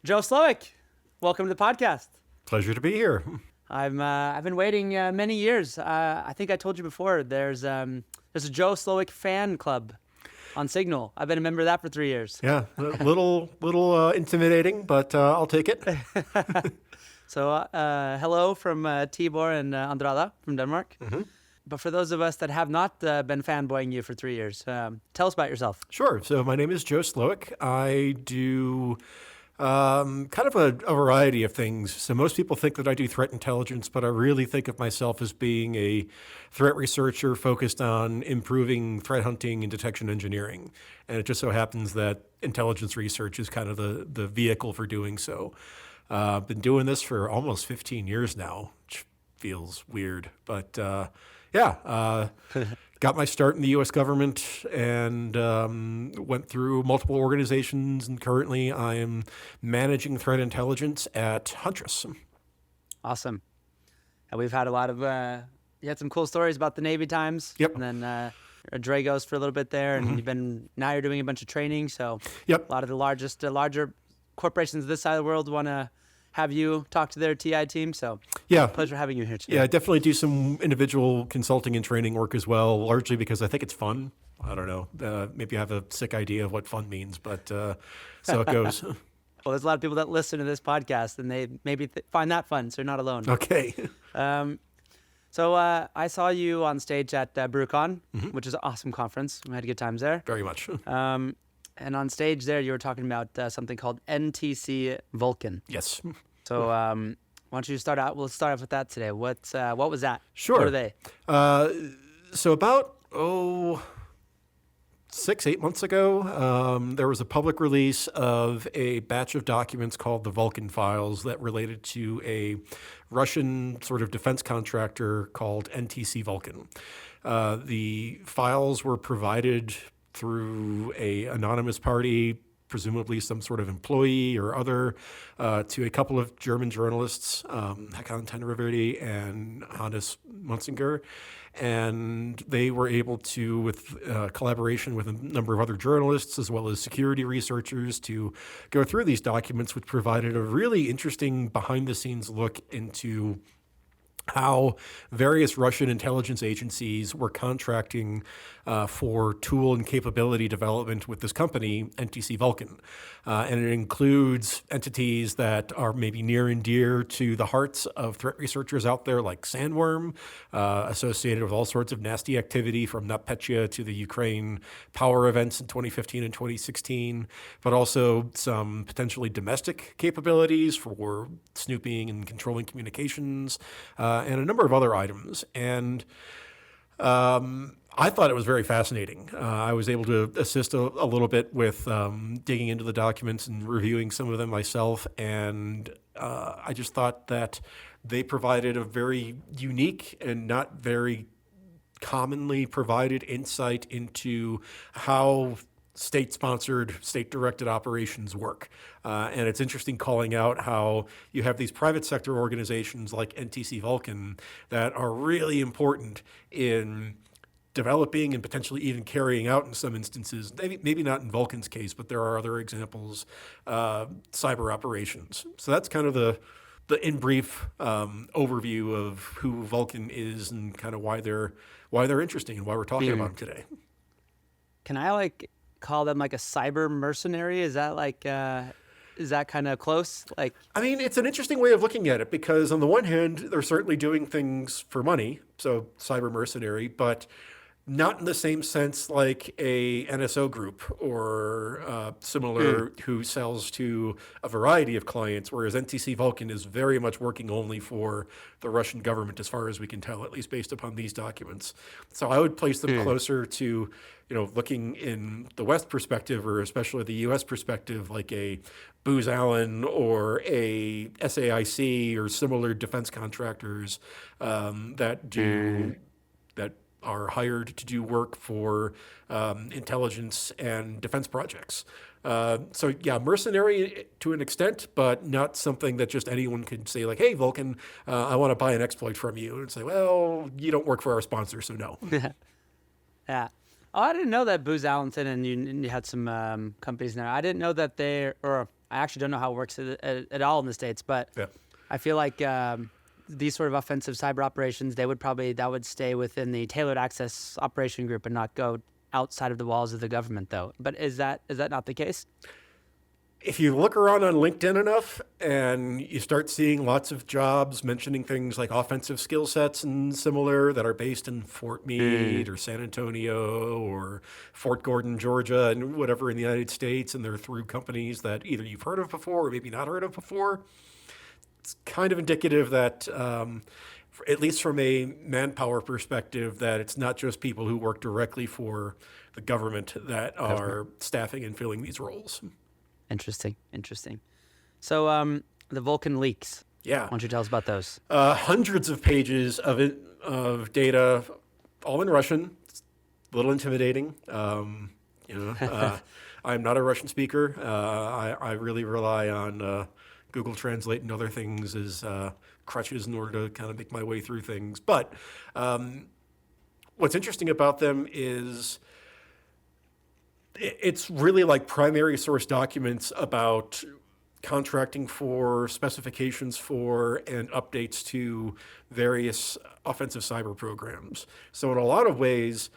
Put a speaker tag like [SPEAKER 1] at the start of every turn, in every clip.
[SPEAKER 1] Joe Slowik, welcome to the podcast.
[SPEAKER 2] Pleasure to be here.
[SPEAKER 1] I've been waiting many years. I think I told you before. There's a Joe Slowik fan club on Signal. I've been a member of that for 3 years.
[SPEAKER 2] Yeah, a little intimidating, but I'll take it.
[SPEAKER 1] So hello from Tibor and Andrada from Denmark.
[SPEAKER 2] Mm-hmm.
[SPEAKER 1] But for those of us that have not been fanboying you for 3 years, tell us about yourself.
[SPEAKER 2] Sure. So my name is Joe Slowik. I do kind of a variety of things. So most people think that I do threat intelligence, but I really think of myself as being a threat researcher focused on improving threat hunting and detection engineering. And it just so happens that intelligence research is kind of the vehicle for doing so. I've been doing this for almost 15 years now, which feels weird. But got my start in the U.S. government and went through multiple organizations. And currently I am managing threat intelligence at Huntress.
[SPEAKER 1] Awesome. And we've had a lot of, you had some cool stories about the Navy times.
[SPEAKER 2] Yep.
[SPEAKER 1] And then a Dragos for a little bit there. And now you're doing a bunch of training. So
[SPEAKER 2] Yep.
[SPEAKER 1] a lot of the larger corporations this side of the world want to have you talk to their TI team. So
[SPEAKER 2] Yeah.
[SPEAKER 1] pleasure having you here today.
[SPEAKER 2] Yeah, I definitely do some individual consulting and training work as well, largely because I think it's fun. I don't know. Maybe I have a sick idea of what fun means, but so it goes.
[SPEAKER 1] Well, there's a lot of people that listen to this podcast and they maybe find that fun. So you're not alone.
[SPEAKER 2] Okay.
[SPEAKER 1] So I saw you on stage at BrewCon, which is an awesome conference. We had good times there.
[SPEAKER 2] Very much.
[SPEAKER 1] And on stage there, you were talking about something called NTC Vulkan.
[SPEAKER 2] Yes.
[SPEAKER 1] So why don't you start out? We'll start off with that today. What was that?
[SPEAKER 2] Sure.
[SPEAKER 1] What are they?
[SPEAKER 2] So about 6-8 months ago, there was a public release of a batch of documents called the Vulkan files that related to a Russian sort of defense contractor called NTC Vulkan. The files were provided through a anonymous party, presumably some sort of employee or other, to a couple of German journalists, Hakan Tenreverdi and Hannes Munzinger. And they were able to, with collaboration with a number of other journalists as well as security researchers, to go through these documents, which provided a really interesting behind-the-scenes look into how various Russian intelligence agencies were contracting for tool and capability development with this company, NTC Vulkan. And it includes entities that are maybe near and dear to the hearts of threat researchers out there, like Sandworm, associated with all sorts of nasty activity from NotPetya to the Ukraine power events in 2015 and 2016, but also some potentially domestic capabilities for snooping and controlling communications, and a number of other items. And I thought it was very fascinating. I was able to assist a little bit with digging into the documents and reviewing some of them myself. And I just thought that they provided a very unique and not very commonly provided insight into how state-sponsored, state-directed operations work. And it's interesting calling out how you have these private sector organizations like NTC Vulkan that are really important in developing and potentially even carrying out in some instances, maybe not in Vulkan's case, but there are other examples, cyber operations. So that's kind of the in brief overview of who Vulkan is and kind of why they're interesting and why we're talking about them today.
[SPEAKER 1] Can I call them like a cyber mercenary? Is that kind of close?
[SPEAKER 2] I mean, it's an interesting way of looking at it because on the one hand, they're certainly doing things for money, so cyber mercenary, but not in the same sense like a NSO group or similar who sells to a variety of clients, whereas NTC Vulkan is very much working only for the Russian government as far as we can tell, at least based upon these documents. So I would place them closer to, looking in the West perspective or especially the U.S. perspective, like a Booz Allen or a SAIC or similar defense contractors that are hired to do work for intelligence and defense projects. So yeah, mercenary to an extent, but not something that just anyone could say like, hey, Vulkan, I want to buy an exploit from you. And say, well, you don't work for our sponsor, so no.
[SPEAKER 1] Yeah. Oh, I didn't know that Booz Allenton and you had some companies in there. I didn't know that or I actually don't know how it works at all in the States, but
[SPEAKER 2] Yeah.
[SPEAKER 1] I feel like these sort of offensive cyber operations, that would stay within the tailored access operation group and not go outside of the walls of the government, though. But is that not the case?
[SPEAKER 2] If you look around on LinkedIn enough and you start seeing lots of jobs mentioning things like offensive skill sets and similar that are based in Fort Meade or San Antonio or Fort Gordon, Georgia, and whatever in the United States, and they're through companies that either you've heard of before or maybe not heard of before, it's kind of indicative that, at least from a manpower perspective, that it's not just people who work directly for the government that are staffing and filling these roles.
[SPEAKER 1] Interesting. So the Vulkan leaks.
[SPEAKER 2] Yeah.
[SPEAKER 1] Why don't you tell us about those?
[SPEAKER 2] Hundreds of pages of data, all in Russian. It's a little intimidating. I'm not a Russian speaker. I really rely on Google Translate and other things as crutches in order to kind of make my way through things. But what's interesting about them is it's really like primary source documents about contracting for, specifications for, and updates to various offensive cyber programs. So in a lot of ways,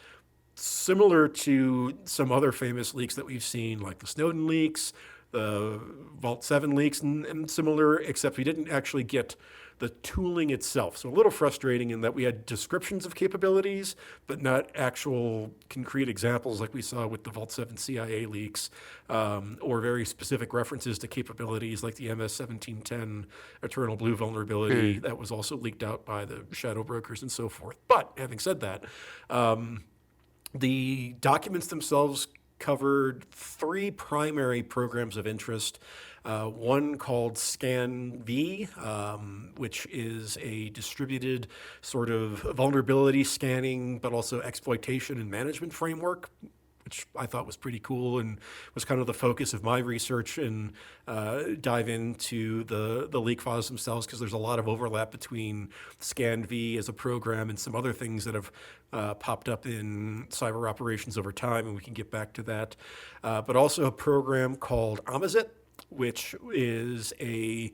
[SPEAKER 2] similar to some other famous leaks that we've seen, like the Snowden leaks, the Vault 7 leaks, and similar, except we didn't actually get the tooling itself. So a little frustrating in that we had descriptions of capabilities, but not actual concrete examples like we saw with the Vault 7 CIA leaks, or very specific references to capabilities like the MS-1710 Eternal Blue vulnerability that was also leaked out by the shadow brokers and so forth. But having said that, the documents themselves covered three primary programs of interest. One called ScanV, which is a distributed sort of vulnerability scanning, but also exploitation and management framework, which I thought was pretty cool and was kind of the focus of my research and dive into the leak files themselves, because there's a lot of overlap between ScanV as a program and some other things that have popped up in cyber operations over time, and we can get back to that. But also a program called Amazit, which is a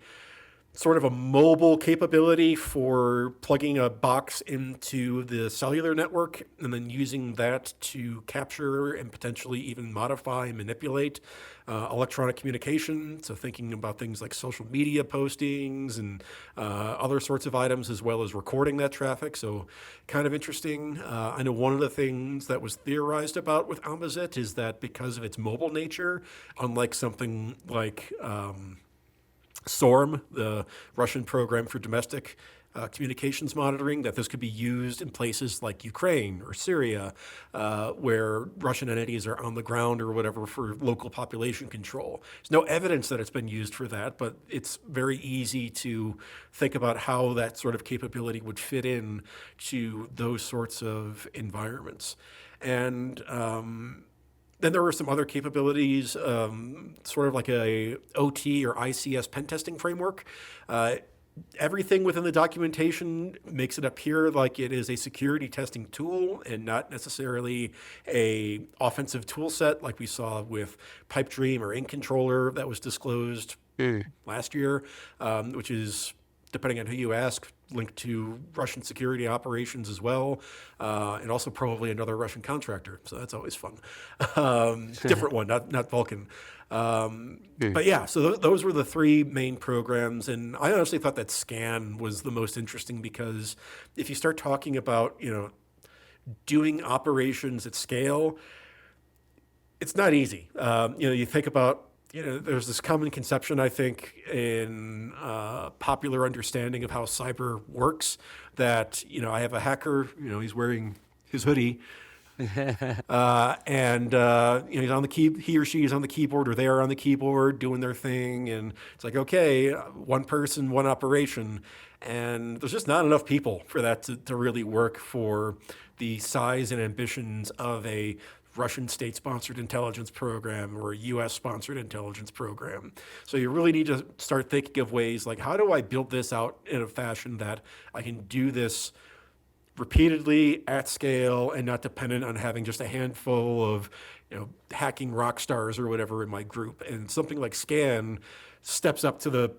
[SPEAKER 2] sort of a mobile capability for plugging a box into the cellular network and then using that to capture and potentially even modify and manipulate electronic communication. So thinking about things like social media postings and other sorts of items, as well as recording that traffic. So kind of interesting. I know one of the things that was theorized about with Amazit is that because of its mobile nature, unlike something like SORM, the Russian program for domestic communications monitoring, that this could be used in places like Ukraine or Syria, where Russian entities are on the ground or whatever for local population control. There's no evidence that it's been used for that, but it's very easy to think about how that sort of capability would fit in to those sorts of environments. And then there were some other capabilities, sort of like a OT or ICS pen testing framework. Everything within the documentation makes it appear like it is a security testing tool and not necessarily a offensive tool set like we saw with PipeDream or Ink Controller that was disclosed last year, which is, depending on who you ask, linked to Russian security operations as well, and also probably another Russian contractor. So that's always fun. Different one, not Vulkan. But yeah, so those were the three main programs. And I honestly thought that SCAN was the most interesting, because if you start talking about, doing operations at scale, it's not easy. You think about, there's this common conception, I think, in popular understanding of how cyber works, that, I have a hacker, he's wearing his hoodie, and he's on the he or she is on the keyboard, or they are on the keyboard doing their thing, and it's like, okay, one person, one operation, and there's just not enough people for that to really work for the size and ambitions of a Russian state-sponsored intelligence program or a U.S.-sponsored intelligence program. So you really need to start thinking of ways like, how do I build this out in a fashion that I can do this repeatedly at scale and not dependent on having just a handful of hacking rock stars or whatever in my group. And something like Scan steps up to the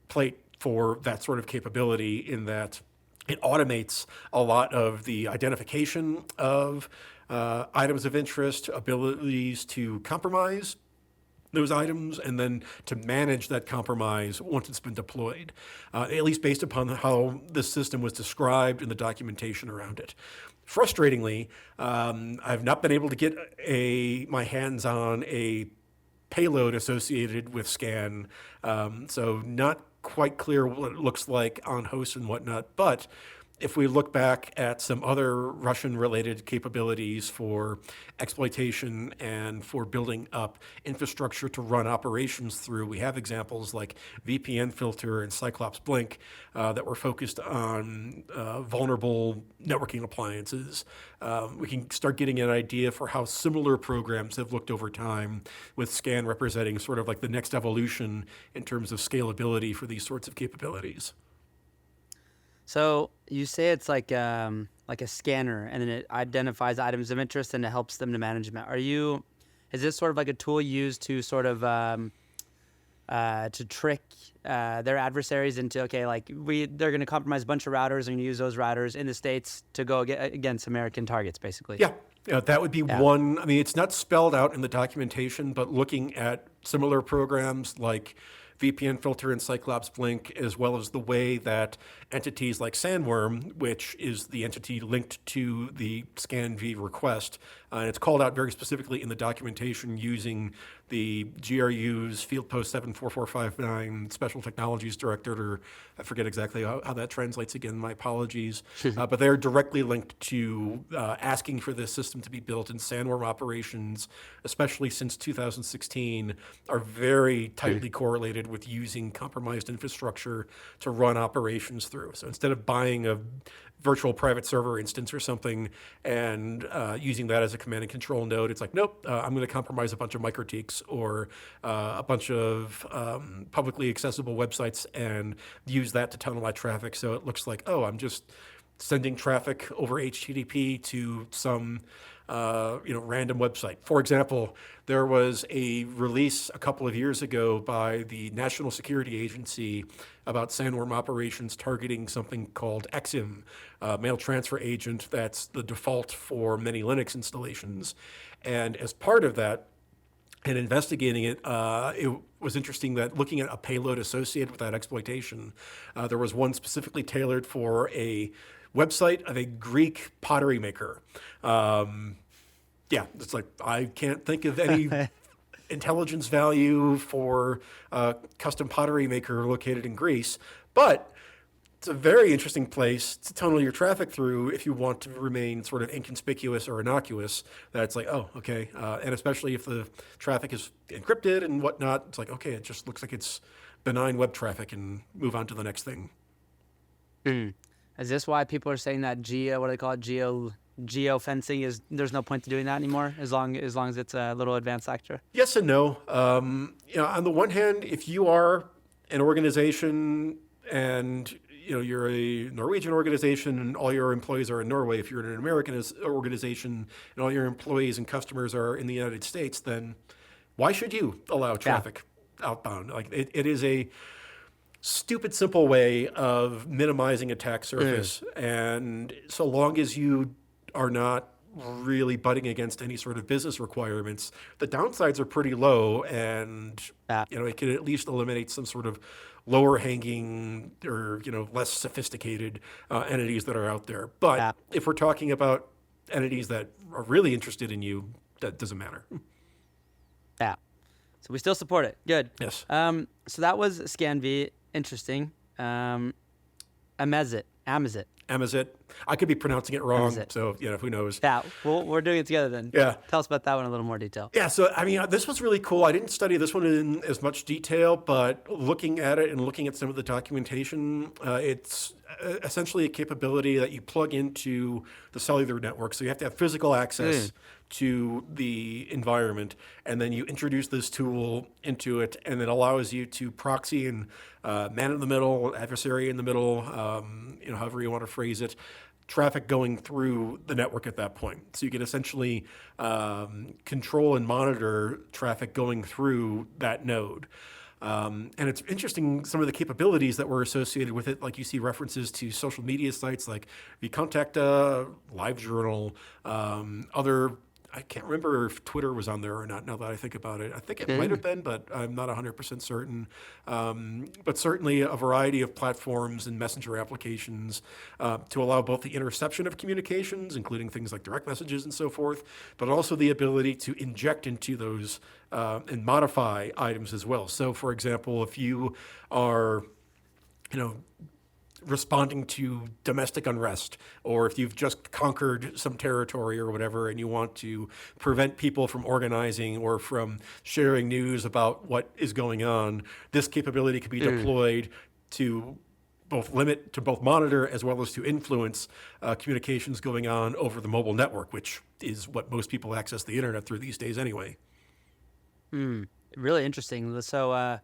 [SPEAKER 2] plate for that sort of capability in that it automates a lot of the identification of items of interest, abilities to compromise those items, and then to manage that compromise once it's been deployed, at least based upon how the system was described in the documentation around it. Frustratingly, I've not been able to get my hands on a payload associated with Scan, so not quite clear what it looks like on hosts and whatnot, but if we look back at some other Russian-related capabilities for exploitation and for building up infrastructure to run operations through, we have examples like VPN Filter and Cyclops Blink that were focused on vulnerable networking appliances. We can start getting an idea for how similar programs have looked over time, with Scan representing sort of like the next evolution in terms of scalability for these sorts of capabilities.
[SPEAKER 1] So you say it's like a scanner, and then it identifies items of interest and it helps them to management. Is this sort of like a tool used to sort of to trick their adversaries into, they're going to compromise a bunch of routers and use those routers in the States to go against American targets, basically?
[SPEAKER 2] Yeah. That would be one. I mean, it's not spelled out in the documentation, but looking at similar programs like VPN Filter and Cyclops Blink, as well as the way that entities like Sandworm, which is the entity linked to the ScanV request, and it's called out very specifically in the documentation using the GRU's Field Post 74459 Special Technologies Director, or I forget exactly how that translates again, my apologies, but they're directly linked to asking for this system to be built, in Sandworm operations, especially since 2016, are very tightly correlated with using compromised infrastructure to run operations through. So instead of buying a virtual private server instance or something and using that as a command and control node, it's like, nope, I'm going to compromise a bunch of MikroTiks or a bunch of publicly accessible websites and use that to tunnel my traffic. So it looks like, oh, I'm just sending traffic over HTTP to some random website. For example, there was a release a couple of years ago by the National Security Agency about Sandworm operations targeting something called XIM, mail transfer agent. That's the default for many Linux installations. And as part of that, and investigating it, it was interesting that looking at a payload associated with that exploitation, there was one specifically tailored for a website of a Greek pottery maker. It's like, I can't think of any intelligence value for a custom pottery maker located in Greece, but it's a very interesting place to tunnel your traffic through if you want to remain sort of inconspicuous or innocuous. That it's like, oh, okay. And especially if the traffic is encrypted and whatnot, it's like, okay, it just looks like it's benign web traffic, and move on to the next thing.
[SPEAKER 1] Is this why people are saying that geo fencing there's no point to doing that anymore, as long as it's a little advanced sector?
[SPEAKER 2] Yes and no. On the one hand, if you are an organization and you're a Norwegian organization and all your employees are in Norway, if you're an American organization and all your employees and customers are in the United States, then why should you allow traffic outbound? Like it is a stupid simple way of minimizing attack surface. And so long as you are not really butting against any sort of business requirements, the downsides are pretty low, and it can at least eliminate some sort of lower hanging or less sophisticated entities that are out there. But if we're talking about entities that are really interested in you, that doesn't matter.
[SPEAKER 1] Yeah. So we still support it. Good.
[SPEAKER 2] Yes.
[SPEAKER 1] So that was ScanV. Interesting. Amazit.
[SPEAKER 2] I could be pronouncing it wrong,
[SPEAKER 1] Amazit.
[SPEAKER 2] so who knows?
[SPEAKER 1] Yeah, we're doing it together then.
[SPEAKER 2] Yeah.
[SPEAKER 1] Tell us about that one in a little more detail.
[SPEAKER 2] Yeah, so this was really cool. I didn't study this one in as much detail, but looking at it and looking at some of the documentation, it's essentially a capability that you plug into the cellular network. So you have to have physical access to the environment, and then you introduce this tool into it, and it allows you to proxy and man in the middle, adversary in the middle, however you want to phrase it, traffic going through the network at that point. So you can essentially control and monitor traffic going through that node. And it's interesting, some of the capabilities that were associated with it, like you see references to social media sites like vContacta, LiveJournal, other, I can't remember if Twitter was on there or not now that I think about it. I think it might have been, but I'm not 100% certain. But certainly a variety of platforms and messenger applications to allow both the interception of communications, including things like direct messages and so forth, but also the ability to inject into those and modify items as well. So, for example, if you are, responding to domestic unrest, or if you've just conquered some territory or whatever, and you want to prevent people from organizing or from sharing news about what is going on, this capability could be deployed to both monitor as well as to influence communications going on over the mobile network, which is what most people access the internet through these days anyway.
[SPEAKER 1] Really interesting. So,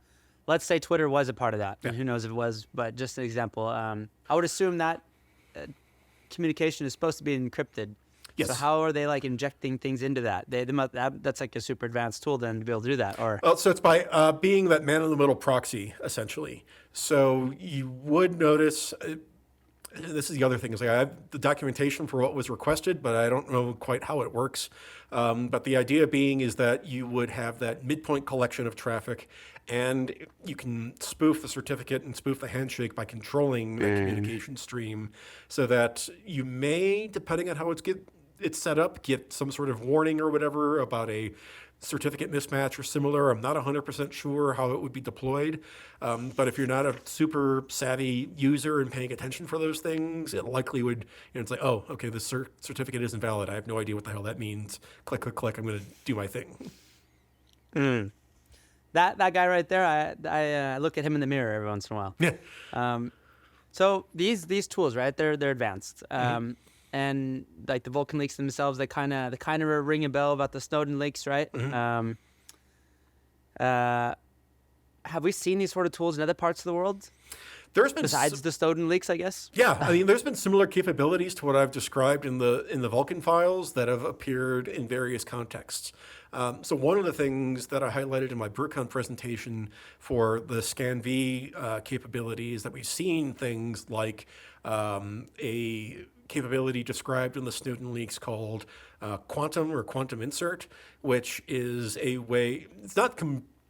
[SPEAKER 1] let's say Twitter was a part of that.
[SPEAKER 2] Yeah.
[SPEAKER 1] Who knows if it was, but just an example. I would assume that communication is supposed to be encrypted.
[SPEAKER 2] Yes.
[SPEAKER 1] So how are they like injecting things into that? That's like a super advanced tool then to be able to do that. Or
[SPEAKER 2] Well, so it's by being that man-in-the-middle proxy, essentially. So you would notice, this is the other thing, is like I have the documentation for what was requested, but I don't know quite how it works. But the idea being is that you would have that midpoint collection of traffic, and you can spoof the certificate and spoof the handshake by controlling the communication stream, so that you may, depending on how it's set up, get some sort of warning or whatever about a certificate mismatch or similar. I'm not 100% sure how it would be deployed. But if you're not a super savvy user and paying attention for those things, it likely would, it's like, oh, okay, this certificate isn't valid. I have no idea what the hell that means. Click, click, click. I'm going to do my thing.
[SPEAKER 1] that guy right there, I look at him in the mirror every once in a while.
[SPEAKER 2] Yeah.
[SPEAKER 1] So these tools, right? They're advanced. And like the Vulkan leaks themselves, they kind of ring a bell about the Snowden leaks, right? Have we seen these sort of tools in other parts of the world
[SPEAKER 2] There's been
[SPEAKER 1] besides the Snowden leaks, I guess?
[SPEAKER 2] Yeah, I mean, there's been similar capabilities to what I've described in the Vulkan files that have appeared in various contexts. So one of the things that I highlighted in my BrewCon presentation for the ScanV capabilities that we've seen things like a capability described in the Snowden leaks called quantum or quantum insert, which is a way, it's not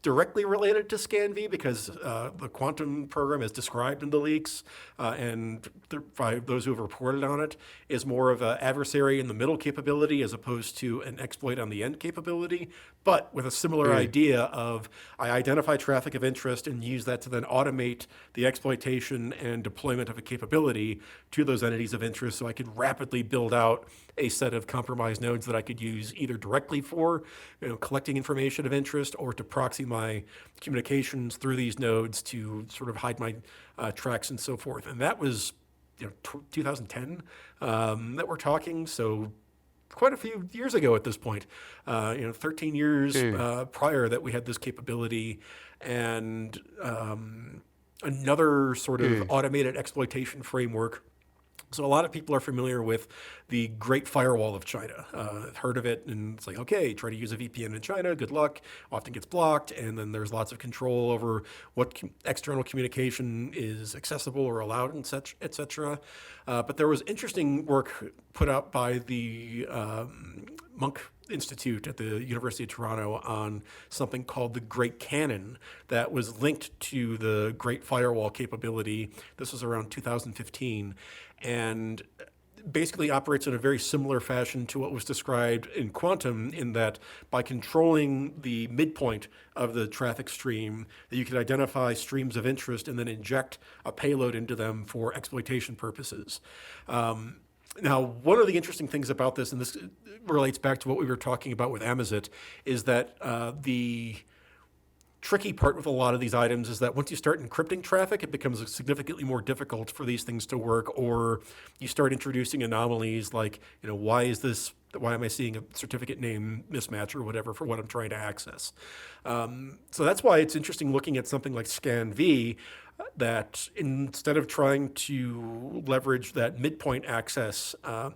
[SPEAKER 2] directly related to ScanV because the quantum program is described in the leaks and by those who have reported on it is more of an adversary in the middle capability as opposed to an exploit on the end capability, but with a similar idea of I identify traffic of interest and use that to then automate the exploitation and deployment of a capability to those entities of interest so I could rapidly build out a set of compromised nodes that I could use either directly for collecting information of interest or to proxy my communications through these nodes to sort of hide my tracks and so forth. And that was 2010 that we're talking, so quite a few years ago at this point, 13 years prior that we had this capability. And another sort of automated exploitation framework. So a lot of people are familiar with the Great Firewall of China. Heard of it, and it's like, okay, try to use a VPN in China, good luck, often gets blocked, and then there's lots of control over what external communication is accessible or allowed, and such, et cetera. But there was interesting work put out by the Monk Institute at the University of Toronto on something called the Great Canon that was linked to the Great Firewall capability. This was around 2015. And basically operates in a very similar fashion to what was described in quantum, in that by controlling the midpoint of the traffic stream, that you could identify streams of interest and then inject a payload into them for exploitation purposes. Now, one of the interesting things about this, and this relates back to what we were talking about with Amazit, is that the tricky part with a lot of these items is that once you start encrypting traffic, it becomes significantly more difficult for these things to work, or you start introducing anomalies like, why is this Why am I seeing a certificate name mismatch or whatever for what I'm trying to access? So that's why it's interesting looking at something like ScanV, that instead of trying to leverage that midpoint access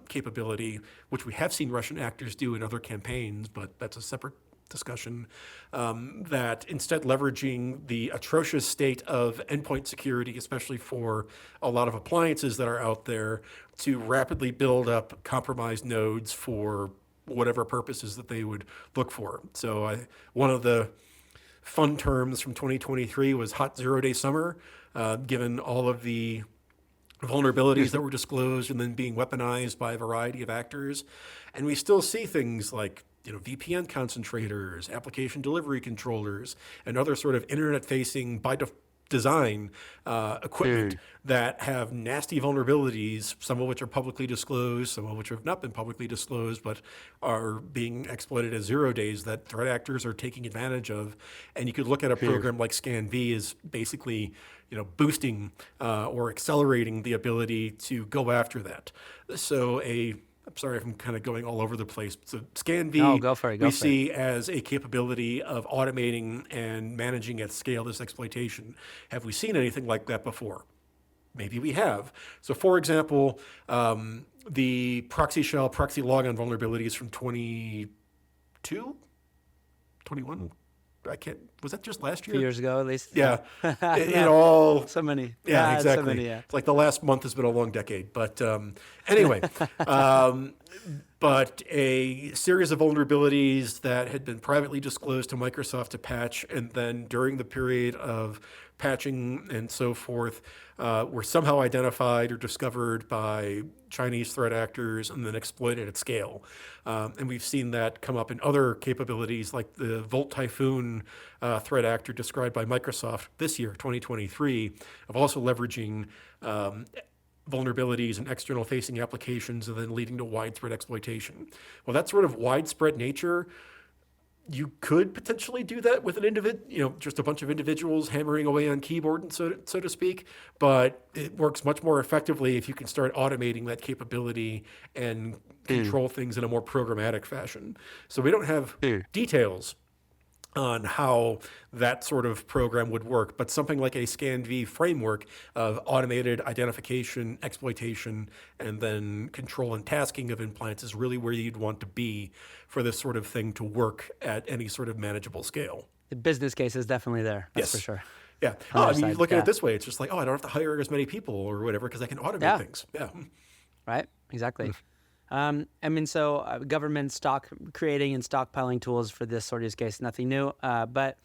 [SPEAKER 2] capability, which we have seen Russian actors do in other campaigns, but that's a separate discussion, that instead leveraging the atrocious state of endpoint security, especially for a lot of appliances that are out there, to rapidly build up compromised nodes for whatever purposes that they would look for. So one of the fun terms from 2023 was hot 0-day summer, given all of the vulnerabilities that were disclosed and then being weaponized by a variety of actors. And we still see things like VPN concentrators, application delivery controllers, and other sort of internet-facing by design equipment that have nasty vulnerabilities, some of which are publicly disclosed, some of which have not been publicly disclosed, but are being exploited as 0 days that threat actors are taking advantage of. And you could look at a program like ScanV as basically boosting or accelerating the ability to go after that. So I'm sorry if I'm kind of going all over the place. So ScanV,
[SPEAKER 1] No, go for it.
[SPEAKER 2] we see as a capability of automating and managing at scale this exploitation. Have we seen anything like that before? Maybe we have. So for example, the proxy shell, proxy logon vulnerabilities from 22, 21? Was that just last year?
[SPEAKER 1] A few years ago, at least.
[SPEAKER 2] Yeah. It all.
[SPEAKER 1] So many.
[SPEAKER 2] Yeah, exactly.
[SPEAKER 1] So many, yeah.
[SPEAKER 2] It's like the last month has been a long decade. But anyway, but a series of vulnerabilities that had been privately disclosed to Microsoft to patch, and then during the period of patching and so forth, were somehow identified or discovered by Chinese threat actors and then exploited at scale. And we've seen that come up in other capabilities like the Volt Typhoon threat actor described by Microsoft this year, 2023, of also leveraging vulnerabilities in external facing applications and then leading to widespread exploitation. Well, that sort of widespread nature, you could potentially do that with an individual, just a bunch of individuals hammering away on keyboard, and so to speak. But it works much more effectively if you can start automating that capability and control things in a more programmatic fashion. So we don't have details on how that sort of program would work, but something like a ScanV framework of automated identification, exploitation, and then control and tasking of implants is really where you'd want to be for this sort of thing to work at any sort of manageable scale.
[SPEAKER 1] The business case is definitely there. That's for sure.
[SPEAKER 2] Yeah. I mean, you look at it this way, it's just like, I don't have to hire as many people or whatever because I can automate things. Yeah.
[SPEAKER 1] Right. Exactly. So government creating and stockpiling tools for this sort of use case, nothing new. But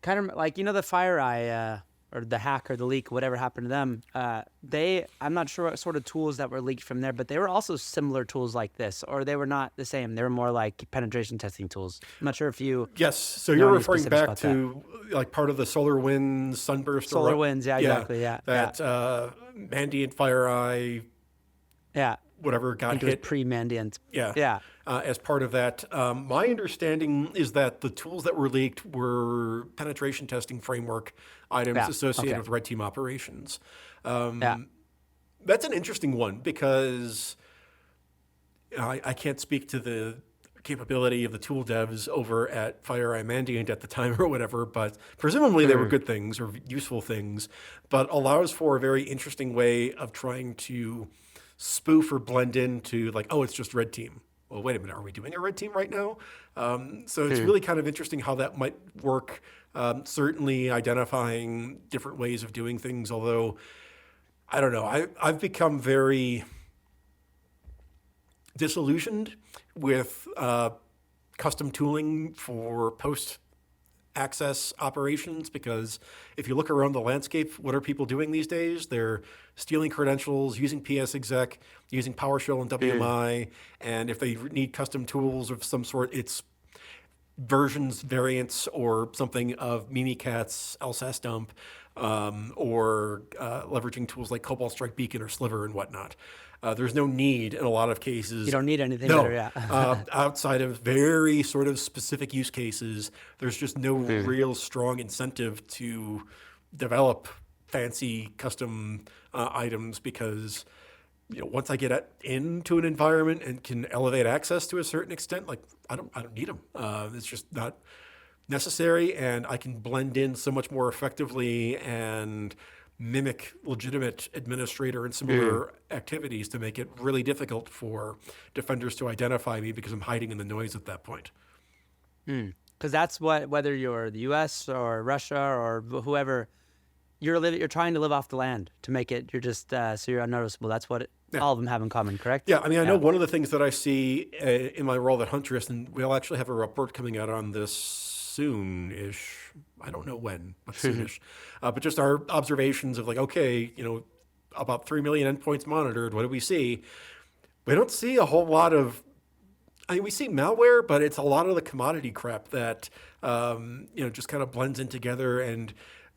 [SPEAKER 1] kind of like, the FireEye or the hack or the leak, whatever happened to them, I'm not sure what sort of tools that were leaked from there, but they were also similar tools like this, or they were not the same. They were more like penetration testing tools. I'm not sure if you...
[SPEAKER 2] Yes, so you're referring back to like part of the SolarWinds, Sunburst.
[SPEAKER 1] SolarWinds, exactly,
[SPEAKER 2] That Mandiant FireEye...
[SPEAKER 1] Yeah.
[SPEAKER 2] Whatever got hit.
[SPEAKER 1] It was pre-Mandiant.
[SPEAKER 2] Yeah. As part of that, my understanding is that the tools that were leaked were penetration testing framework items associated with red team operations. That's an interesting one because I can't speak to the capability of the tool devs over at FireEye Mandiant at the time or whatever, but presumably they were good things or useful things, but allows for a very interesting way of trying to spoof or blend into like, it's just red team. Well, wait a minute, are we doing a red team right now? So it's really kind of interesting how that might work. Certainly identifying different ways of doing things, although I don't know. I've become very disillusioned with custom tooling for post-access operations because if you look around the landscape, what are people doing these days? They're stealing credentials, using PSExec, using PowerShell and WMI, and if they need custom tools of some sort, it's versions, variants, or something of Mimikatz, LSASDump, or leveraging tools like Cobalt Strike Beacon or Sliver and whatnot. There's no need in a lot of cases.
[SPEAKER 1] You don't need anything better,
[SPEAKER 2] outside of very sort of specific use cases, there's just no real strong incentive to develop fancy custom items because once I get into an environment and can elevate access to a certain extent, like I don't need them. It's just not necessary, and I can blend in so much more effectively and mimic legitimate administrator and similar activities to make it really difficult for defenders to identify me because I'm hiding in the noise at that point.
[SPEAKER 1] Because that's what, whether you're the U.S. or Russia or whoever, you're trying to live off the land to make it. You're just so you're unnoticeable. That's what all of them have in common, correct?
[SPEAKER 2] Yeah, I mean, I know one of the things that I see in my role at Huntress, and we'll actually have a report coming out on this soon-ish. I don't know when, but soonish. But just our observations of like, okay, about 3 million endpoints monitored. What do we see? We don't see a whole lot of. I mean, we see malware, but it's a lot of the commodity crap that just kind of blends in together, and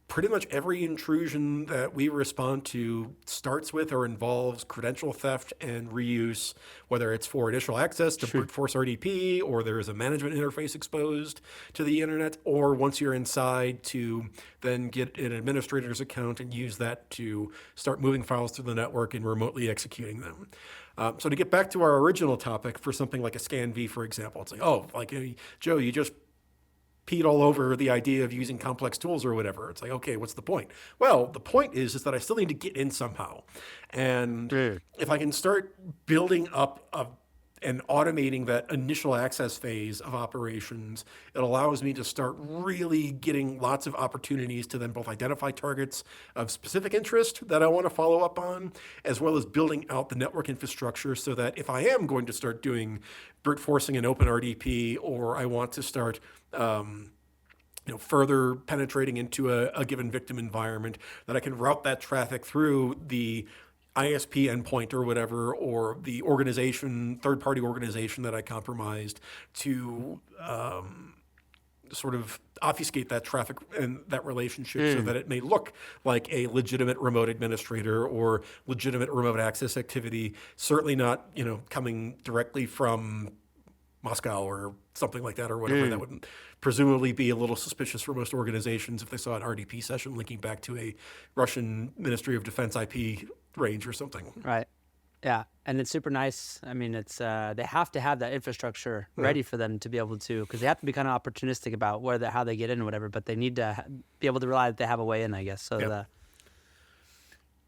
[SPEAKER 2] pretty much every intrusion that we respond to starts with or involves credential theft and reuse, whether it's for initial access to brute force RDP, or there's a management interface exposed to the internet, or once you're inside to then get an administrator's account and use that to start moving files through the network and remotely executing them. So to get back to our original topic for something like a ScanV, for example, it's like, Joe, you just peed all over the idea of using complex tools or whatever. It's like, okay, what's the point? Well, the point is that I still need to get in somehow. And if I can start building up and automating that initial access phase of operations, it allows me to start really getting lots of opportunities to then both identify targets of specific interest that I want to follow up on, as well as building out the network infrastructure so that if I am going to start doing brute forcing an open RDP, or I want to start further penetrating into a given victim environment, that I can route that traffic through the ISP endpoint or whatever, or the organization, third-party organization that I compromised to sort of obfuscate that traffic and that relationship so that it may look like a legitimate remote administrator or legitimate remote access activity, certainly not, coming directly from Moscow or something like that or whatever. That would presumably be a little suspicious for most organizations if they saw an RDP session linking back to a Russian Ministry of Defense IP range or something.
[SPEAKER 1] Right. Yeah. And it's super nice. I mean, it's they have to have that infrastructure ready for them to be able to, because they have to be kind of opportunistic about how they get in or whatever, but they need to be able to rely that they have a way in, I guess. So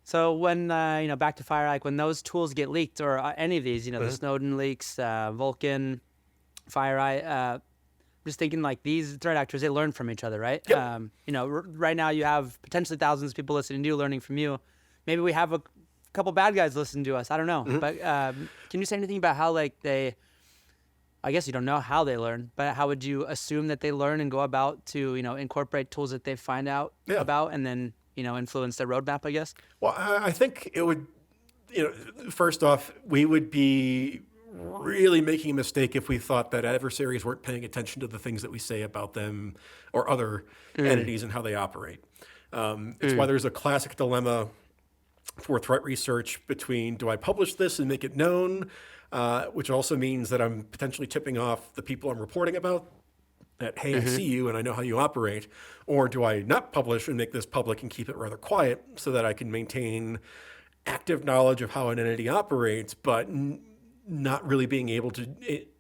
[SPEAKER 1] So when, back to FireEye, when those tools get leaked, or any of these, the Snowden leaks, Vulkan, FireEye, I'm just thinking like these threat actors, they learn from each other, right?
[SPEAKER 2] Yep.
[SPEAKER 1] Right now you have potentially thousands of people listening to you, learning from you. Maybe we have a couple bad guys listening to us. I don't know. But can you say anything about how I guess you don't know how they learn, but how would you assume that they learn and go about to, incorporate tools that they find out about and then, influence their roadmap, I guess?
[SPEAKER 2] Well, I think it would, first off, we would be really making a mistake if we thought that adversaries weren't paying attention to the things that we say about them or other entities and how they operate. It's why there's a classic dilemma for threat research between, do I publish this and make it known, which also means that I'm potentially tipping off the people I'm reporting about, that, hey, I see you and I know how you operate, or do I not publish and make this public and keep it rather quiet so that I can maintain active knowledge of how an entity operates, but not really being able to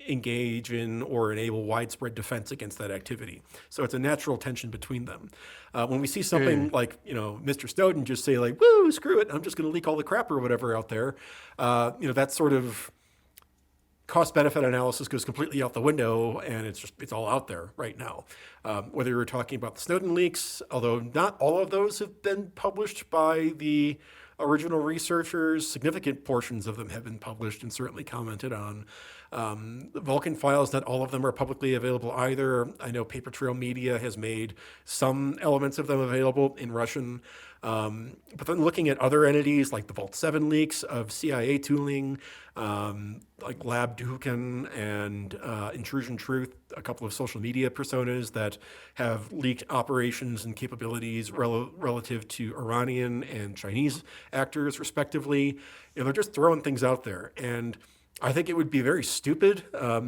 [SPEAKER 2] engage in or enable widespread defense against that activity. So it's a natural tension between them. When we see something like, Mr. Snowden just say like, woo, screw it, I'm just going to leak all the crap or whatever out there, that sort of cost-benefit analysis goes completely out the window, and it's all out there right now. Whether you're talking about the Snowden leaks, although not all of those have been published by the original researchers, significant portions of them have been published and certainly commented on. The Vulkan files, not all of them are publicly available either. I know Paper Trail Media has made some elements of them available in Russian. But then looking at other entities like the Vault 7 leaks of CIA tooling, like Lab Dukan and Intrusion Truth, a couple of social media personas that have leaked operations and capabilities relative to Iranian and Chinese actors, respectively. They're just throwing things out there. And I think it would be very stupid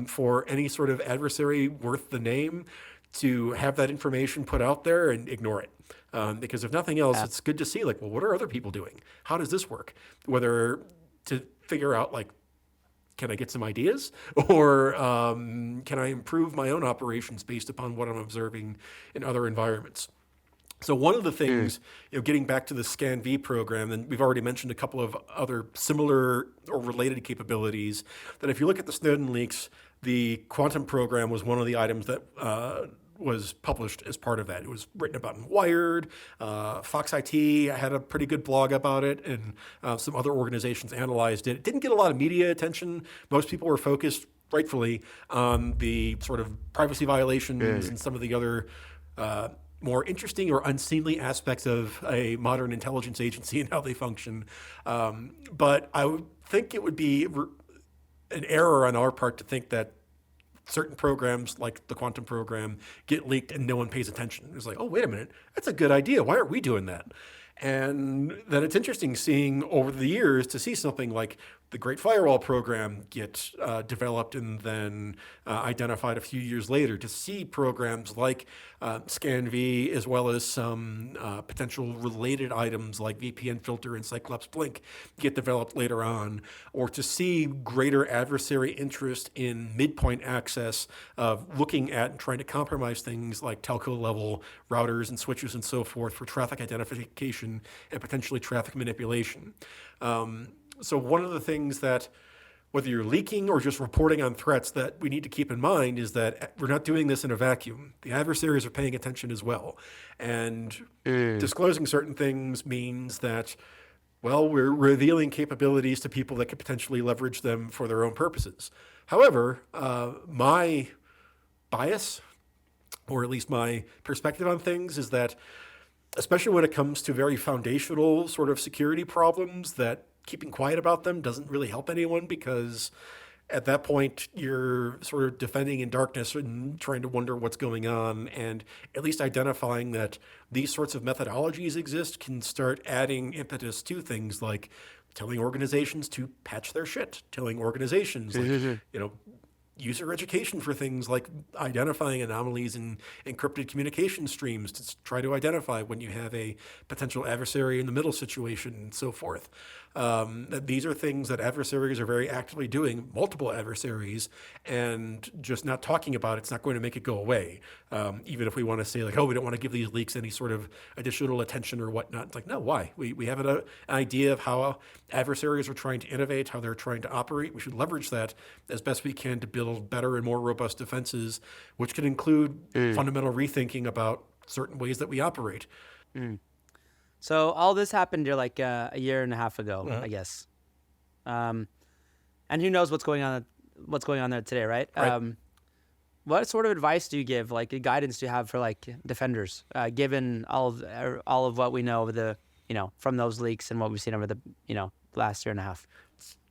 [SPEAKER 2] for any sort of adversary worth the name to have that information put out there and ignore it. Because if nothing else, it's good to see, like, well, what are other people doing? How does this work? Whether to figure out like, can I get some ideas, or can I improve my own operations based upon what I'm observing in other environments? So one of the things, getting back to the ScanV program, and we've already mentioned a couple of other similar or related capabilities, that if you look at the Snowden leaks, the quantum program was one of the items that was published as part of that. It was written about in Wired, Fox IT had a pretty good blog about it, and some other organizations analyzed it. It didn't get a lot of media attention. Most people were focused, rightfully, on the sort of privacy violations and some of the other more interesting or unseemly aspects of a modern intelligence agency and how they function. But I would think it would be an error on our part to think that certain programs like the quantum program get leaked and no one pays attention. It's like, oh, wait a minute, that's a good idea. Why aren't we doing that? And then it's interesting seeing over the years to see something like the Great Firewall program get developed and then identified a few years later, to see programs like ScanV, as well as some potential related items like VPN filter and Cyclops Blink get developed later on, or to see greater adversary interest in midpoint access of looking at and trying to compromise things like telco level routers and switches and so forth for traffic identification and potentially traffic manipulation. So one of the things that, whether you're leaking or just reporting on threats, that we need to keep in mind is that we're not doing this in a vacuum. The adversaries are paying attention as well. And disclosing certain things means that, well, we're revealing capabilities to people that could potentially leverage them for their own purposes. However, my bias, or at least my perspective on things, is that, especially when it comes to very foundational sort of security problems, that keeping quiet about them doesn't really help anyone, because at that point you're sort of defending in darkness and trying to wonder what's going on, and at least identifying that these sorts of methodologies exist can start adding impetus to things like telling organizations to patch their shit, telling organizations like, user education for things like identifying anomalies in encrypted communication streams to try to identify when you have a potential adversary in the middle situation and so forth. These are things that adversaries are very actively doing, multiple adversaries, and just not talking about it's not going to make it go away. Even if we want to say like, oh, we don't want to give these leaks any sort of additional attention or whatnot. It's like, no, why? We have an idea of how adversaries are trying to innovate, how they're trying to operate. We should leverage that as best we can to build better and more robust defenses, which can include fundamental rethinking about certain ways that we operate.
[SPEAKER 1] So all this happened like a year and a half ago, I guess. And who knows what's going on there today, right? What sort of advice do you give, like guidance do you have for like defenders, given all of what we know over the, from those leaks and what we've seen over the, last year and a half?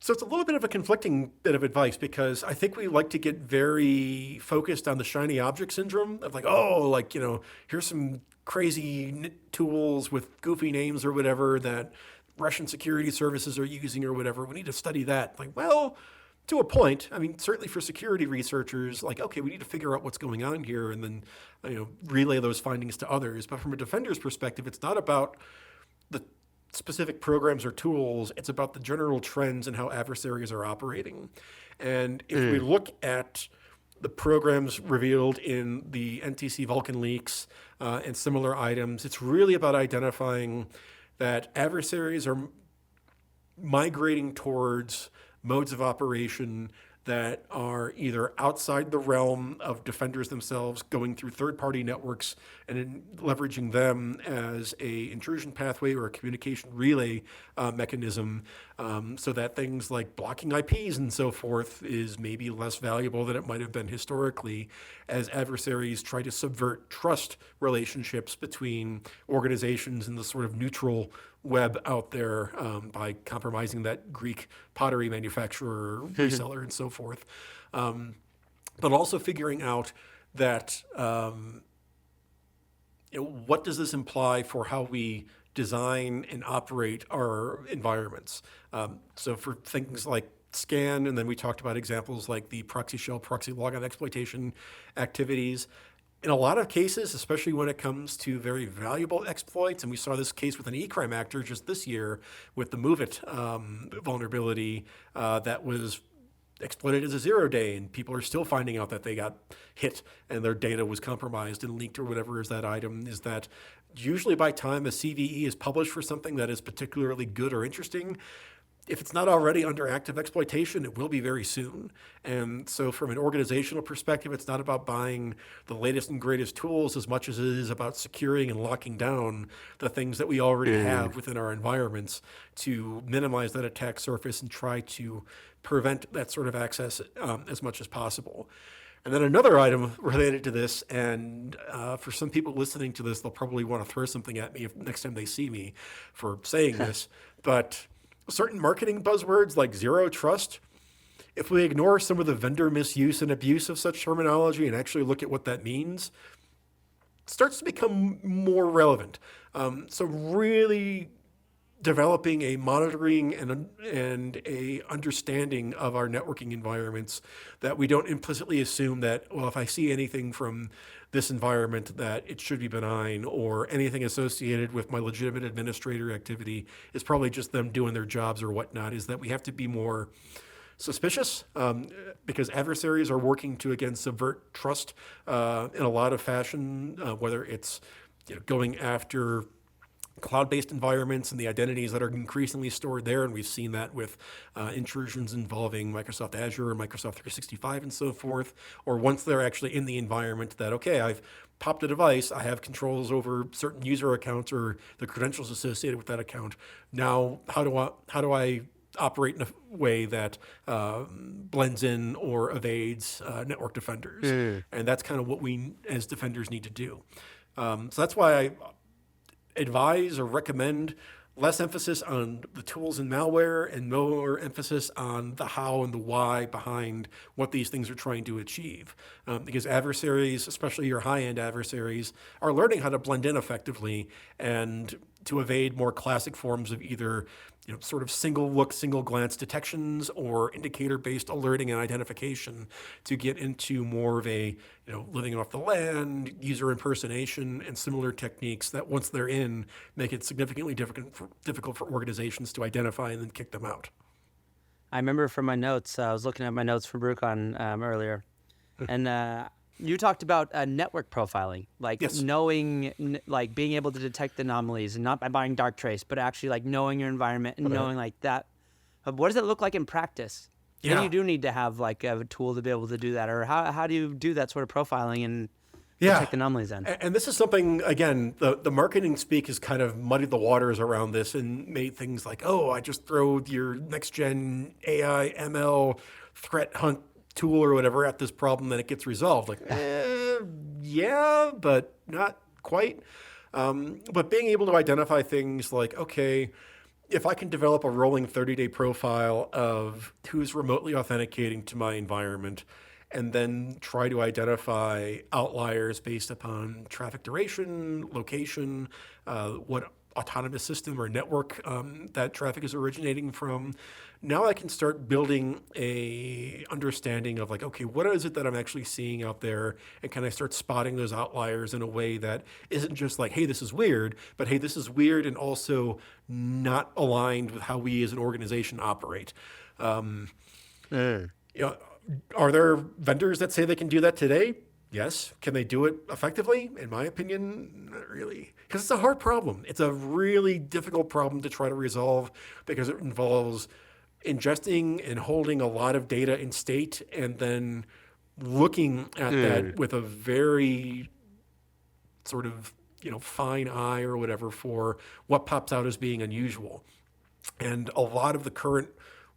[SPEAKER 2] So it's a little bit of a conflicting bit of advice, because I think we like to get very focused on the shiny object syndrome of like, here's some crazy tools with goofy names or whatever that Russian security services are using or whatever. We need to study that. Like, well, to a point. I mean, certainly for security researchers, like, okay, we need to figure out what's going on here and then, relay those findings to others. But from a defender's perspective, it's not about the specific programs or tools. It's about the general trends and how adversaries are operating. And if we look at the programs revealed in the NTC Vulkan leaks and similar items, it's really about identifying that adversaries are migrating towards modes of operation that are either outside the realm of defenders themselves, going through third-party networks and leveraging them as a intrusion pathway or a communication relay mechanism, so that things like blocking IPs and so forth is maybe less valuable than it might have been historically, as adversaries try to subvert trust relationships between organizations in the sort of neutral web out there by compromising that Greek pottery manufacturer, reseller, and so forth. But also figuring out that what does this imply for how we design and operate our environments? So for things like scan, and then we talked about examples like the proxy shell, proxy logon exploitation activities. in a lot of cases, especially when it comes to very valuable exploits, and we saw this case with an e-crime actor just this year with the MoveIt vulnerability that was exploited as a 0-day, and people are still finding out that they got hit and their data was compromised and leaked or whatever is that item, is that usually by time a CVE is published for something that is particularly good or interesting, if it's not already under active exploitation, it will be very soon. And so from an organizational perspective, it's not about buying the latest and greatest tools as much as it is about securing and locking down the things that we already have within our environments to minimize that attack surface and try to prevent that sort of access as much as possible. And then another item related to this, and for some people listening to this, they'll probably want to throw something at me next time they see me for saying this, but certain marketing buzzwords like zero trust, if we ignore some of the vendor misuse and abuse of such terminology and actually look at what that means, it starts to become more relevant. So really developing a monitoring and a understanding of our networking environments, that we don't implicitly assume that, well, if I see anything from this environment that it should be benign, or anything associated with my legitimate administrator activity is probably just them doing their jobs or whatnot, is that we have to be more suspicious because adversaries are working to, again, subvert trust in a lot of fashion, whether it's going after cloud-based environments and the identities that are increasingly stored there. And we've seen that with intrusions involving Microsoft Azure and Microsoft 365 and so forth. Or once they're actually in the environment, that, okay, I've popped a device, I have controls over certain user accounts or the credentials associated with that account. Now, how do I operate in a way that blends in or evades network defenders? And that's kind of what we as defenders need to do. So that's why I advise or recommend less emphasis on the tools and malware and more emphasis on the how and the why behind what these things are trying to achieve. Because adversaries, especially your high-end adversaries, are learning how to blend in effectively and to evade more classic forms of either sort of single look, single glance detections or indicator-based alerting and identification, to get into more of a living off the land, user impersonation, and similar techniques that once they're in, make it significantly difficult for organizations to identify and then kick them out.
[SPEAKER 1] I remember from my notes, I was looking at my notes from Brucon earlier, and you talked about network profiling, like
[SPEAKER 2] Yes.
[SPEAKER 1] knowing, like being able to detect anomalies, and not by buying dark trace, but actually like knowing your environment and knowing like that. What does it look like in practice?
[SPEAKER 2] Yeah.
[SPEAKER 1] Maybe you do need to have like a tool to be able to do that, or how do you do that sort of profiling and
[SPEAKER 2] Yeah.
[SPEAKER 1] detect anomalies then?
[SPEAKER 2] And this is something, again, the marketing speak has kind of muddied the waters around this and made things like, oh, I just throw your next gen AI, ML threat hunt tool or whatever at this problem, then it gets resolved. Like, yeah, but not quite. But being able to identify things like, okay, if I can develop a rolling 30-day profile of who's remotely authenticating to my environment, and then try to identify outliers based upon traffic duration, location, what autonomous system or network that traffic is originating from. Now I can start building a understanding of like, okay, what is it that I'm actually seeing out there? And can I start spotting those outliers in a way that isn't just like, hey, this is weird, but hey, this is weird and also not aligned with how we as an organization operate. Are there vendors that say they can do that today? Yes. Can they do it effectively? In my opinion, not really. Because it's a hard problem. It's a really difficult problem to try to resolve because it involves ingesting and holding a lot of data in state and then looking at that with a very sort of, fine eye or whatever for what pops out as being unusual. And a lot of the current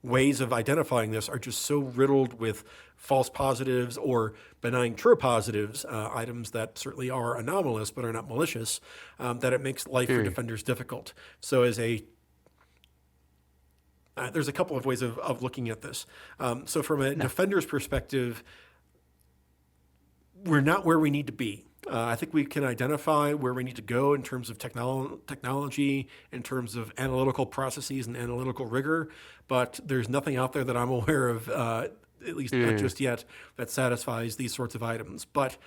[SPEAKER 2] ways of identifying this are just so riddled with false positives or benign true positives, items that certainly are anomalous but are not malicious, that it makes life for defenders difficult. So there's a couple of ways of looking at this. So from a defender's perspective, we're not where we need to be. I think we can identify where we need to go in terms of technology, in terms of analytical processes and analytical rigor, but there's nothing out there that I'm aware of, at least not just yet, that satisfies these sorts of items. But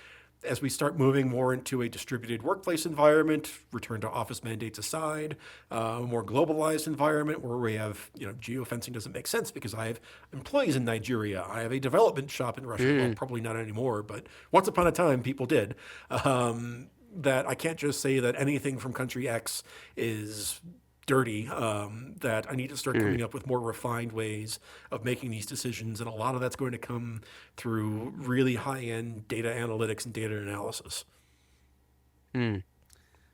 [SPEAKER 2] as we start moving more into a distributed workplace environment, return to office mandates aside, a more globalized environment where we have, geofencing doesn't make sense because I have employees in Nigeria. I have a development shop in Russia. Well, probably not anymore, but once upon a time, people did. That I can't just say that anything from country X is dirty, that I need to start coming up with more refined ways of making these decisions. And a lot of that's going to come through really high-end data analytics and data analysis.
[SPEAKER 1] I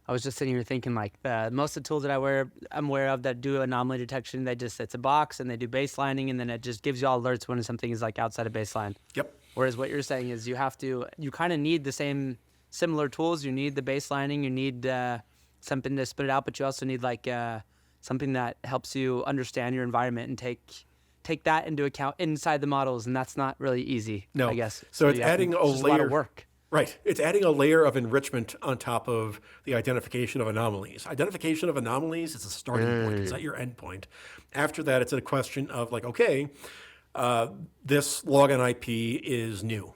[SPEAKER 1] was just sitting here thinking, like, most of the tools that I'm aware of that do anomaly detection, it's a box and they do baselining, and then it just gives you all alerts when something is like outside of baseline.
[SPEAKER 2] Yep.
[SPEAKER 1] Whereas what you're saying is you kind of need the similar tools. You need the baselining, you need something to spit it out, but you also need like something that helps you understand your environment and take that into account inside the models, and that's not really easy.
[SPEAKER 2] No.
[SPEAKER 1] I guess.
[SPEAKER 2] So it's adding a
[SPEAKER 1] just
[SPEAKER 2] layer.
[SPEAKER 1] A lot of work.
[SPEAKER 2] Right. It's adding a layer of enrichment on top of the identification of anomalies. Identification of anomalies is a starting point. It's not your end point. After that, it's a question of like, okay, this login IP is new.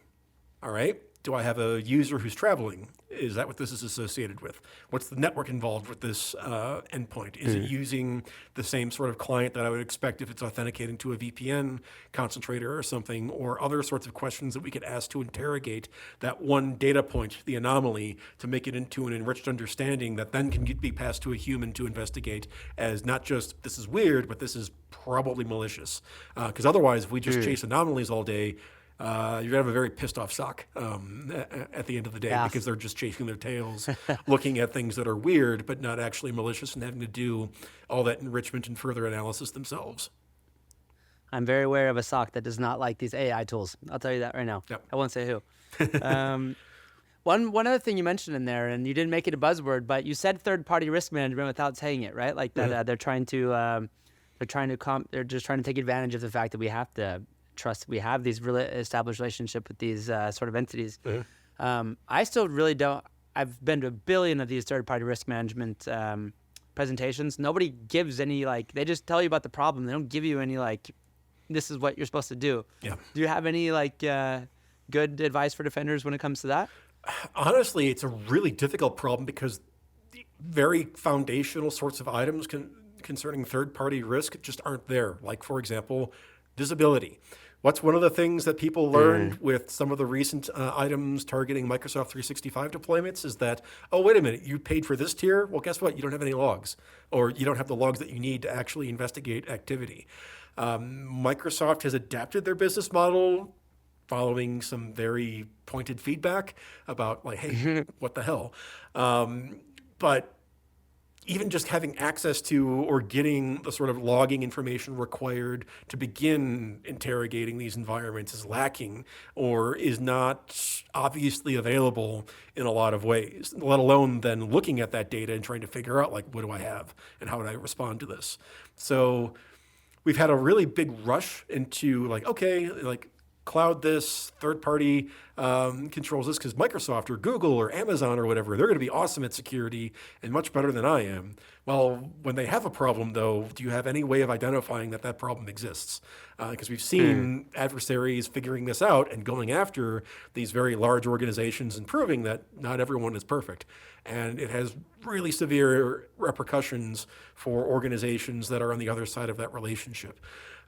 [SPEAKER 2] All right. Do I have a user who's traveling? Is that what this is associated with? What's the network involved with this endpoint? Is it using the same sort of client that I would expect if it's authenticating to a VPN concentrator or something, or other sorts of questions that we could ask to interrogate that one data point, the anomaly, to make it into an enriched understanding that then can be passed to a human to investigate as not just this is weird, but this is probably malicious. Because otherwise, if we just chase anomalies all day, you're going to have a very pissed off SOC at the end of the day, because they're just chasing their tails, looking at things that are weird, but not actually malicious, and having to do all that enrichment and further analysis themselves.
[SPEAKER 1] I'm very aware of a SOC that does not like these AI tools. I'll tell you that right now.
[SPEAKER 2] Yep.
[SPEAKER 1] I won't say who. One other thing you mentioned in there, and you didn't make it a buzzword, but you said third-party risk management without saying it, right? Like that they're just trying to take advantage of the fact that we have to trust. We have these really established relationship with these sort of entities. I still really don't. I've been to a billion of these third-party risk management presentations. Nobody gives any they just tell you about the problem. They don't give you any this is what you're supposed to do.
[SPEAKER 2] Yeah.
[SPEAKER 1] Do you have any good advice for defenders when it comes to that?
[SPEAKER 2] Honestly, it's a really difficult problem because very foundational sorts of items concerning third-party risk just aren't there. Like, for example, visibility. What's one of the things that people learned with some of the recent items targeting Microsoft 365 deployments is that, oh, wait a minute, you paid for this tier? Well, guess what? You don't have any logs, or you don't have the logs that you need to actually investigate activity. Microsoft has adapted their business model following some very pointed feedback about hey, what the hell? But even just having access to or getting the sort of logging information required to begin interrogating these environments is lacking or is not obviously available in a lot of ways, let alone then looking at that data and trying to figure out what do I have and how would I respond to this? So we've had a really big rush into cloud this, third-party controls this, because Microsoft or Google or Amazon or whatever, they're going to be awesome at security and much better than I am. Well, when they have a problem, though, do you have any way of identifying that problem exists? Because we've seen adversaries figuring this out and going after these very large organizations and proving that not everyone is perfect. And it has really severe repercussions for organizations that are on the other side of that relationship.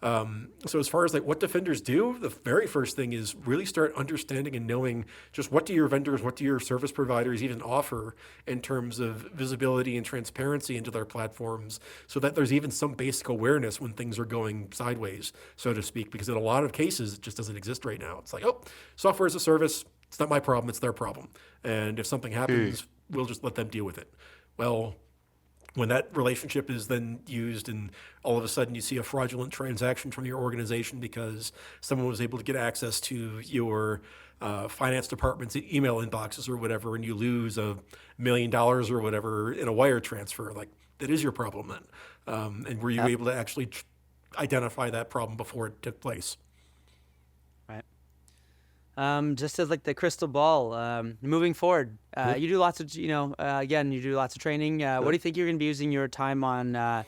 [SPEAKER 2] So as far as what defenders do, the very first thing is really start understanding and knowing just what do your vendors, what do your service providers even offer in terms of visibility and transparency into their platforms, so that there's even some basic awareness when things are going sideways, so to speak, because in a lot of cases, it just doesn't exist right now. It's software as a service, it's not my problem, it's their problem. And if something happens, we'll just let them deal with it. Well, when that relationship is then used and all of a sudden you see a fraudulent transaction from your organization because someone was able to get access to your finance department's email inboxes or whatever, and you lose $1 million or whatever in a wire transfer, that is your problem then. And were you able to actually identify that problem before it took place?
[SPEAKER 1] Right. Just as the crystal ball, moving forward, you do lots of, again, you do lots of training. What do you think you're going to be using your time on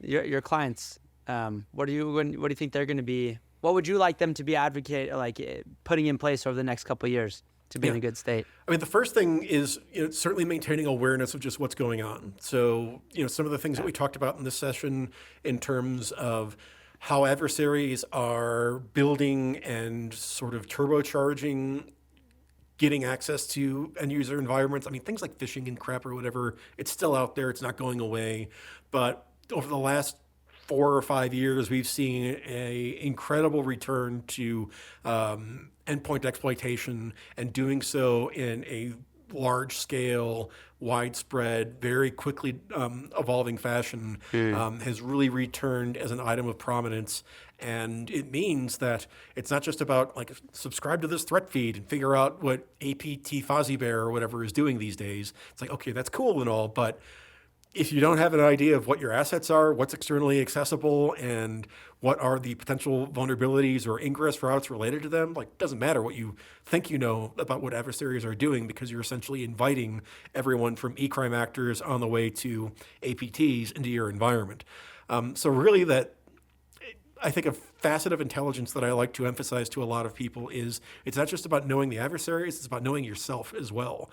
[SPEAKER 1] your clients? What do you think they're going to be, what would you like them to be putting in place over the next couple of years? to be in a good state?
[SPEAKER 2] I mean, the first thing is certainly maintaining awareness of just what's going on. So, some of the things that we talked about in this session in terms of how adversaries are building and sort of turbocharging getting access to end user environments. I mean, things like phishing and crap or whatever, it's still out there. It's not going away. But over the last 4 or 5 years, we've seen a incredible return to endpoint exploitation, and doing so in a large scale, widespread, very quickly evolving fashion has really returned as an item of prominence. And it means that it's not just about like subscribe to this threat feed and figure out what APT Fozzie Bear or whatever is doing these days. It's like, okay, that's cool and all, but if you don't have an idea of what your assets are, what's externally accessible, and what are the potential vulnerabilities or ingress routes related to them, like, it doesn't matter what you think you know about what adversaries are doing, because you're essentially inviting everyone from e-crime actors on the way to APTs into your environment. So really that, I think a facet of intelligence that I like to emphasize to a lot of people is it's not just about knowing the adversaries, it's about knowing yourself as well.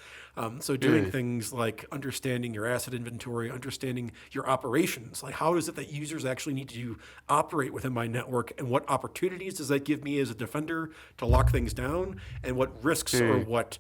[SPEAKER 2] So doing things like understanding your asset inventory, understanding your operations, like how is it that users actually need to operate within my network, and what opportunities does that give me as a defender to lock things down, and what risks or what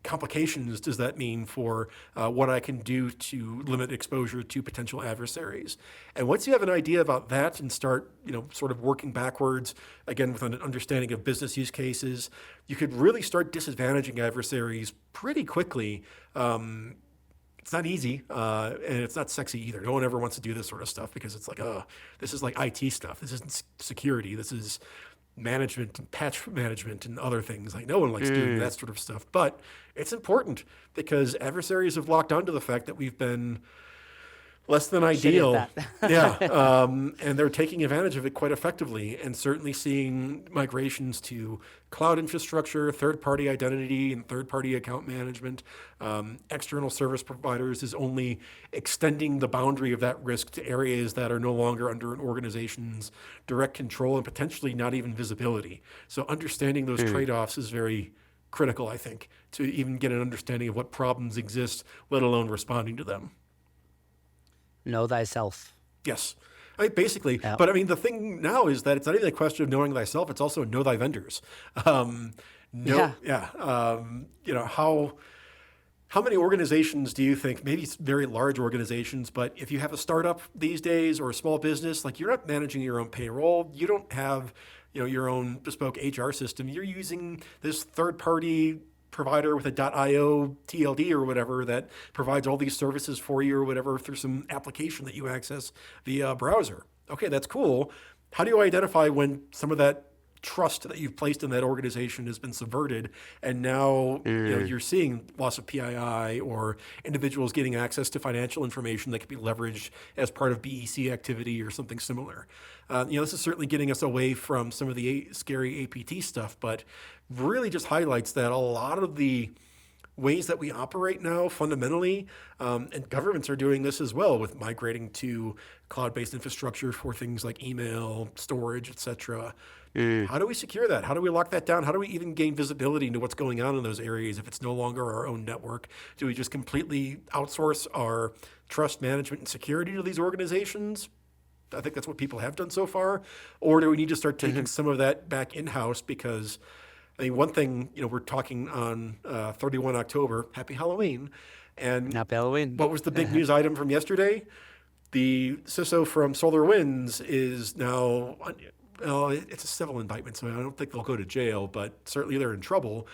[SPEAKER 2] complications does that mean for what I can do to limit exposure to potential adversaries. And once you have an idea about that and start, sort of working backwards, again, with an understanding of business use cases, you could really start disadvantaging adversaries pretty quickly. It's not easy, and it's not sexy either. No one ever wants to do this sort of stuff, because it's like, this is like IT stuff. This isn't security. This is management and patch management and other things. Like, no one likes doing that sort of stuff, but it's important because adversaries have locked onto the fact that we've been less than ideal. And they're taking advantage of it quite effectively, and certainly seeing migrations to cloud infrastructure, third-party identity, and third-party account management, external service providers is only extending the boundary of that risk to areas that are no longer under an organization's direct control and potentially not even visibility. So understanding those trade-offs is very critical, I think, to even get an understanding of what problems exist, let alone responding to them.
[SPEAKER 1] Know thyself.
[SPEAKER 2] Yes. Basically, but I mean, the thing now is that it's not even a question of knowing thyself, it's also know thy vendors. How many organizations do you think, maybe it's very large organizations, but if you have a startup these days or a small business, like, you're not managing your own payroll, you don't have, your own bespoke HR system, you're using this third-party provider with a .io TLD or whatever that provides all these services for you or whatever through some application that you access via browser. Okay, that's cool. How do you identify when some of that trust that you've placed in that organization has been subverted, and now you're seeing loss of PII or individuals getting access to financial information that can be leveraged as part of BEC activity or something similar? This is certainly getting us away from some of the scary APT stuff, but really just highlights that a lot of the ways that we operate now fundamentally, and governments are doing this as well with migrating to cloud-based infrastructure for things like email, storage, etc. How do we secure that? How do we lock that down? How do we even gain visibility into what's going on in those areas if it's no longer our own network? Do we just completely outsource our trust management and security to these organizations? I think that's what people have done so far. Or do we need to start taking some of that back in-house? Because, I mean, one thing, we're talking on 31 October, Happy Halloween. And
[SPEAKER 1] Happy Halloween.
[SPEAKER 2] What was the big news item from yesterday? The CISO from SolarWinds is now, it's a civil indictment, so I don't think they'll go to jail, but certainly they're in trouble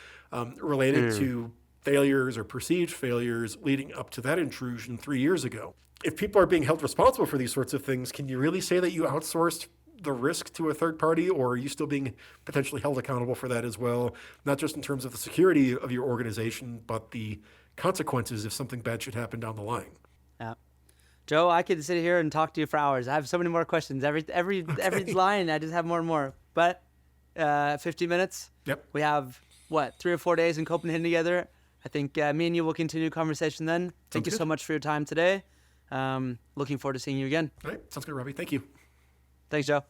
[SPEAKER 2] related to failures or perceived failures leading up to that intrusion 3 years ago. If people are being held responsible for these sorts of things, can you really say that you outsourced the risk to a third party, or are you still being potentially held accountable for that as well? Not just in terms of the security of your organization, but the consequences if something bad should happen down the line.
[SPEAKER 1] Yeah. Joe, I could sit here and talk to you for hours. I have so many more questions. Every line, I just have more and more. But 50 minutes.
[SPEAKER 2] Yep.
[SPEAKER 1] We have, 3 or 4 days in Copenhagen together. I think me and you will continue conversation then. Thank you so much for your time today. Looking forward to seeing you again.
[SPEAKER 2] All right. Sounds good, Robby. Thank you.
[SPEAKER 1] Thanks, Joe.